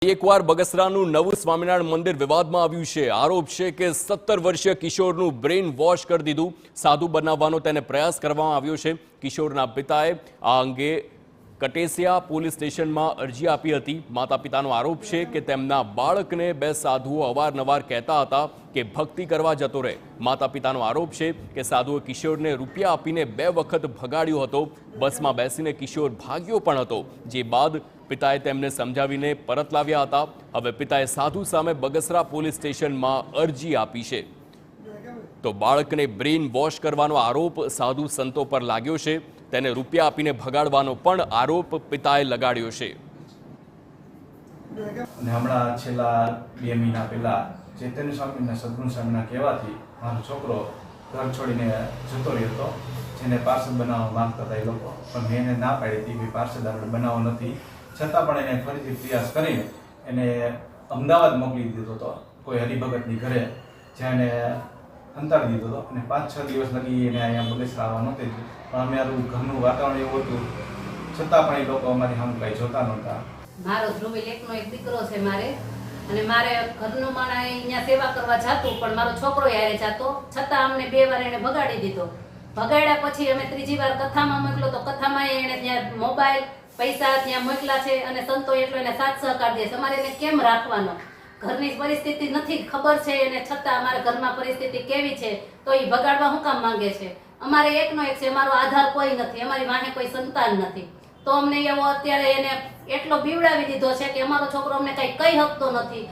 એકવાર બગસરાનું નવું સ્વામિનારાયણ મંદિર વિવાદમાં આવ્યું છે। આરોપ છે કે 17 વર્ષીય કિશોરનું બ્રેઇન વોશ કરી દીધું, સાધુ બનાવવાનો તેને પ્રયાસ કરવામાં આવ્યો છે। કિશોરના પિતાએ આ અંગે કટેસિયા પોલીસ સ્ટેશનમાં અરજી આપી હતી। માતા પિતાનો આરોપ છે કે તેમના બાળકને બે સાધુઓ અવારનવાર કહેતા હતા કે ભક્તિ કરવા જતો રહે। માતા પિતાનો આરોપ છે કે સાધુએ કિશોરને રૂપિયા આપીને 2 વખત ભગાડ્યો હતો। બસમાં બેસીને કિશોર ભાગ્યો પણ હતો, જે બાદ પિતાએ તેમને સમજાવીને પરત લાવ્યા હતા। હવે પિતાએ સાધુ સામે બગસરા પોલીસ સ્ટેશનમાં અરજી આપી છે। તો બાળકને બ્રેઇન વોશ કરવાનો આરોપ સાધુ સંતો પર લાગ્યો છે, તેને રૂપિયા આપીને ભગાડવાનો પણ આરોપ પિતાએ લગાડ્યો છે। હમણાં છેલ્લા 2 મહિના પહેલા ચૈતન્ય સ્વામીના સદગુરુ સ્વામીના કહેવાથી મારો છોકરો ઘર છોડીને જતો રહ્યો હતો, જેને પાર્સલ બનાવવા માંગતા હતા એ લોકો, પણ મેં એને ના પાડી હતી કે પાર્સલ આપણે બનાવવો નથી। છતાં પણ એને ફરીથી પ્રયાસ કરીને એને અમદાવાદ મોકલી દીધો હતો, કોઈ હરિભગતની ઘરે, જ્યાં એને અંતાડી દીધો હતો અને 5-6 દિવસ લગી એને અહીંયા બગસરા આવવા નહોતી। પણ અમારું ઘરનું વાતાવરણ એવું હતું, છતાં પણ એ લોકો અમારી સામે કંઈ જોતા નહોતા। મારો ધ્રુવી લેખનો એક દીકરો છે મારે, અને મારે ઘરનું માણસ અહીંયા સેવા કરવા જાતું, પણ મારો છોકરો યારે જાતો, છતાં અમને 2 વાર એને ભગાડી દીધો। ભગાડ્યા પછી અમે 3જી વાર કથામાં મોકલો તો કથામાં એને ત્યાં મોબાઈલ પૈસા ત્યાં મોકલા છે, અને સંતો એટલો એને સાથ સહકાર દે છે। અમારે એને કેમ રાખવાનો? ઘરની પરિસ્થિતિ નથી ખબર છે એને, છતાં અમારા ઘરમાં પરિસ્થિતિ કેવી છે તો એ ભગાડવા શું કામ માંગે છે? અમારે એકનો એક છે, અમારો આધાર કોઈ નથી, અમારી વાહે કોઈ સંતાન નથી, તો અમને એવો અત્યારે એને એટલો બીવડાવી દીધો છે કે અમારો છોકરો અમને કઈ કહી શકતો નથી।